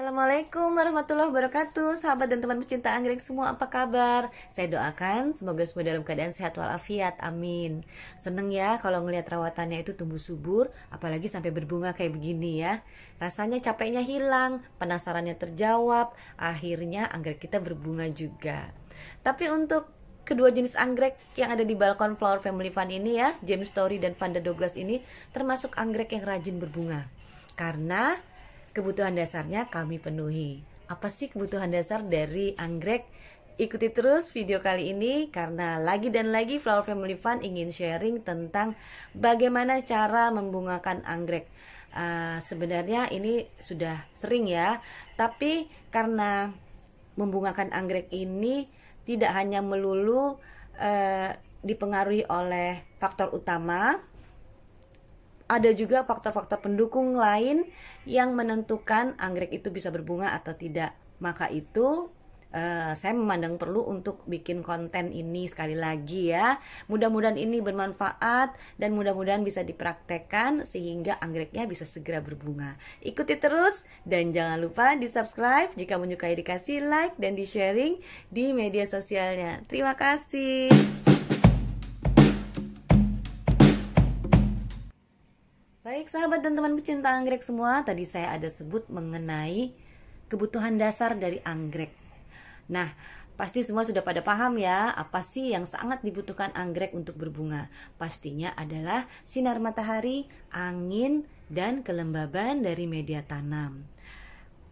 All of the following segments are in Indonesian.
Assalamualaikum warahmatullahi wabarakatuh. Sahabat dan teman pecinta anggrek semua, apa kabar? Saya doakan semoga semua dalam keadaan sehat walafiat, amin. Seneng ya kalau ngelihat rawatannya itu tumbuh subur, apalagi sampai berbunga kayak begini ya. Rasanya capeknya hilang, penasarannya terjawab, akhirnya anggrek kita berbunga juga. Tapi untuk kedua jenis anggrek yang ada di balkon Flower Family Fun ini ya, James Story dan Vanda Douglas ini termasuk anggrek yang rajin berbunga. Karena kebutuhan dasarnya kami penuhi. Apa sih kebutuhan dasar dari anggrek? Ikuti terus video kali ini karena lagi dan lagi Flower Family Fun ingin sharing tentang bagaimana cara membungakan anggrek. Sebenarnya ini sudah sering ya, tapi karena membungakan anggrek ini tidak hanya melulu dipengaruhi oleh faktor utama, ada juga faktor-faktor pendukung lain yang menentukan anggrek itu bisa berbunga atau tidak. Maka itu saya memandang perlu untuk bikin konten ini sekali lagi ya. Mudah-mudahan ini bermanfaat dan mudah-mudahan bisa dipraktekkan sehingga anggreknya bisa segera berbunga. Ikuti terus dan jangan lupa di subscribe, jika menyukai dikasih like dan di sharing di media sosialnya. Terima kasih. Baik sahabat dan teman pecinta anggrek semua, tadi saya ada sebut mengenai kebutuhan dasar dari anggrek. Nah, pasti semua sudah pada paham ya, apa sih yang sangat dibutuhkan anggrek untuk berbunga? Pastinya adalah sinar matahari, angin, dan kelembaban dari media tanam.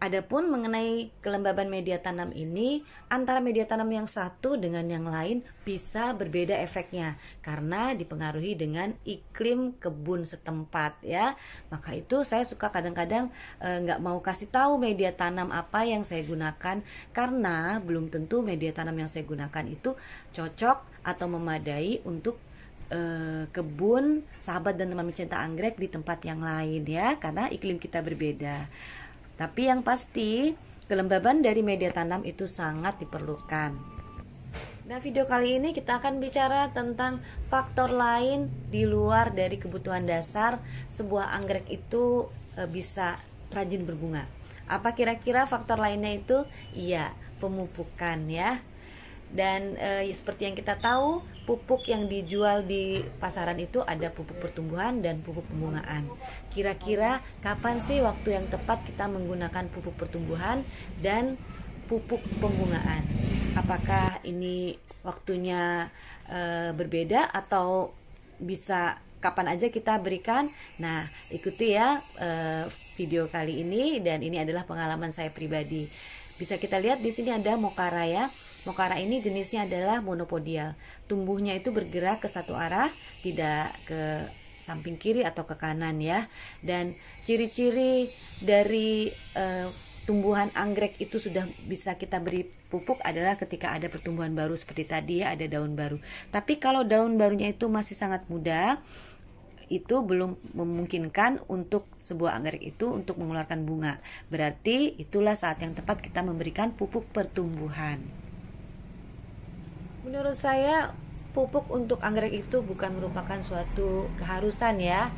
Adapun mengenai kelembaban media tanam ini, antara media tanam yang satu dengan yang lain bisa berbeda efeknya karena dipengaruhi dengan iklim kebun setempat ya. Maka itu saya suka kadang-kadang nggak mau kasih tahu media tanam apa yang saya gunakan karena belum tentu media tanam yang saya gunakan itu cocok atau memadai untuk kebun sahabat dan teman pecinta anggrek di tempat yang lain ya, karena iklim kita berbeda. Tapi yang pasti kelembaban dari media tanam itu sangat diperlukan. Nah, video kali ini kita akan bicara tentang faktor lain di luar dari kebutuhan dasar sebuah anggrek itu bisa rajin berbunga. Apa kira-kira faktor lainnya itu? Iya, pemupukan ya. Dan seperti yang kita tahu, pupuk yang dijual di pasaran itu ada pupuk pertumbuhan dan pupuk pembungaan. Kira-kira kapan sih waktu yang tepat kita menggunakan pupuk pertumbuhan dan pupuk pembungaan? Apakah ini waktunya berbeda atau bisa kapan aja kita berikan? Nah, ikuti ya video kali ini, dan ini adalah pengalaman saya pribadi. Bisa kita lihat di sini ada mokara ya. Mokara ini jenisnya adalah monopodial. Tumbuhnya itu bergerak ke satu arah, tidak ke samping kiri atau ke kanan ya. Dan ciri-ciri dari tumbuhan anggrek itu sudah bisa kita beri pupuk adalah ketika ada pertumbuhan baru seperti tadi ya, ada daun baru. Tapi kalau daun barunya itu masih sangat muda, itu belum memungkinkan untuk sebuah anggrek itu untuk mengeluarkan bunga. Berarti itulah saat yang tepat kita memberikan pupuk pertumbuhan. Menurut saya pupuk untuk anggrek itu bukan merupakan suatu keharusan ya.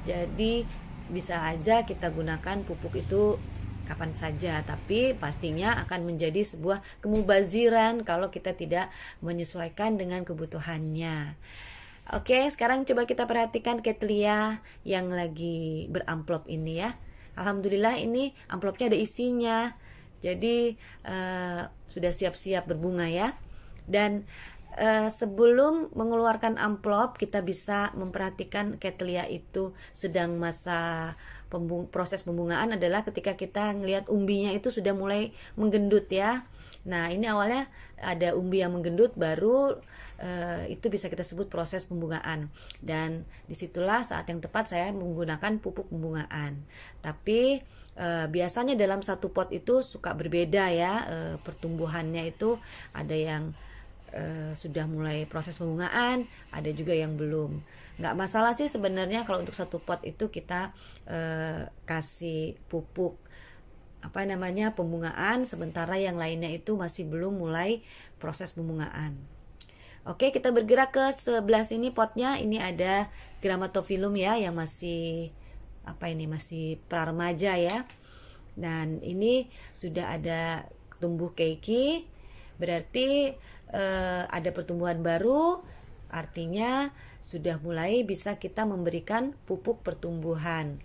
Jadi bisa aja kita gunakan pupuk itu kapan saja, tapi pastinya akan menjadi sebuah kemubaziran kalau kita tidak menyesuaikan dengan kebutuhannya. Oke, sekarang coba kita perhatikan Cattleya yang lagi beramplop ini ya. Alhamdulillah ini amplopnya ada isinya. Jadi sudah siap-siap berbunga ya. Dan sebelum mengeluarkan amplop, kita bisa memperhatikan Cattleya itu sedang masa proses pembungaan adalah ketika kita ngelihat umbinya itu sudah mulai menggendut ya. Nah, ini awalnya ada umbi yang menggendut, baru itu bisa kita sebut proses pembungaan. Dan disitulah saat yang tepat saya menggunakan pupuk pembungaan. Tapi biasanya dalam satu pot itu suka berbeda ya, pertumbuhannya itu ada yang sudah mulai proses pembungaan, ada juga yang belum. Nggak masalah sih sebenarnya kalau untuk satu pot itu kita kasih pupuk pembungaan, sementara yang lainnya itu masih belum mulai proses pembungaan. Oke, kita bergerak ke sebelah sini potnya. Ini ada Grammatophyllum ya yang masih masih pra remaja ya. Dan ini sudah ada tumbuh keiki, berarti ada pertumbuhan baru, artinya sudah mulai bisa kita memberikan pupuk pertumbuhan.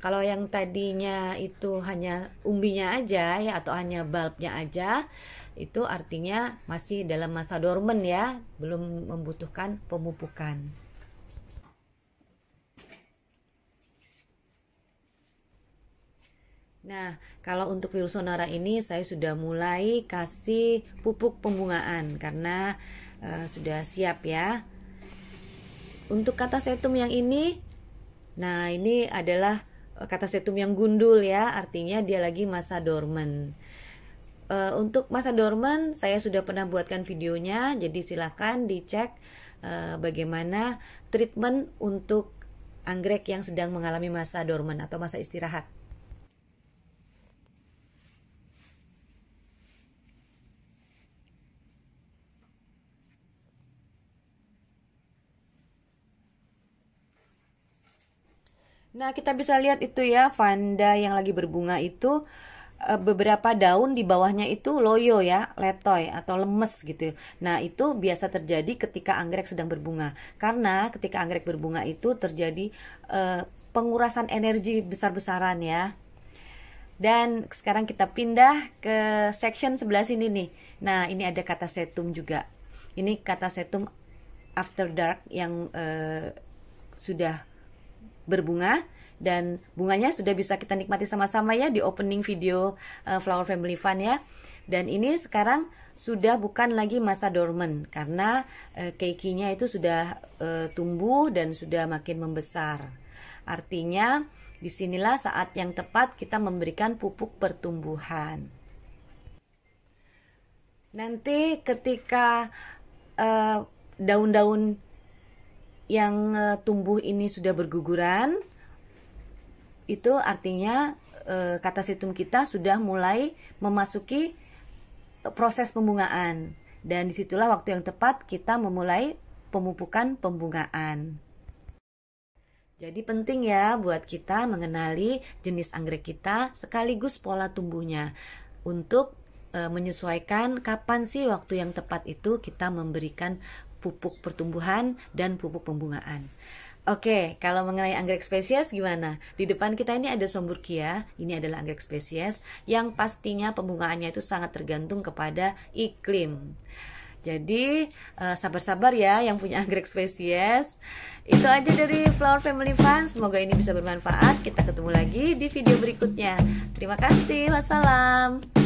Kalau yang tadinya itu hanya umbinya aja ya, atau hanya bulbnya aja, itu artinya masih dalam masa dorman ya, belum membutuhkan pemupukan. Nah, kalau untuk Virusonara ini saya sudah mulai kasih pupuk pembungaan karena sudah siap ya. Untuk Catasetum yang ini, nah ini adalah Catasetum yang gundul ya, artinya dia lagi masa dorman. Untuk masa dorman saya sudah pernah buatkan videonya, jadi silakan dicek bagaimana treatment untuk anggrek yang sedang mengalami masa dorman atau masa istirahat. Nah, kita bisa lihat itu ya, vanda yang lagi berbunga itu beberapa daun di bawahnya itu loyo ya, letoy atau lemes gitu. Nah, itu biasa terjadi ketika anggrek sedang berbunga. Karena ketika anggrek berbunga itu terjadi pengurasan energi besar-besaran ya. Dan sekarang kita pindah ke section sebelah sini nih. Nah, ini ada Catasetum juga. Ini Catasetum after dark yang sudah berbunga dan bunganya sudah bisa kita nikmati sama-sama ya di opening video Flower Family Fun ya. Dan ini sekarang sudah bukan lagi masa dorman karena keikinya itu sudah tumbuh dan sudah makin membesar. Artinya disinilah saat yang tepat kita memberikan pupuk pertumbuhan. Nanti ketika daun-daun yang tumbuh ini sudah berguguran, itu artinya Catasetum kita sudah mulai memasuki proses pembungaan, dan disitulah waktu yang tepat kita memulai pemupukan pembungaan. Jadi penting ya buat kita mengenali jenis anggrek kita sekaligus pola tumbuhnya untuk menyesuaikan kapan sih waktu yang tepat itu kita memberikan pupuk pertumbuhan dan pupuk pembungaan. Oke, kalau mengenai anggrek spesies gimana? Di depan kita ini ada Schomburgkia, ini adalah anggrek spesies yang pastinya pembungaannya itu sangat tergantung kepada iklim. Jadi sabar-sabar ya yang punya anggrek spesies. Itu aja dari Flower Family Fun, semoga ini bisa bermanfaat. Kita ketemu lagi di video berikutnya. Terima kasih, wassalam.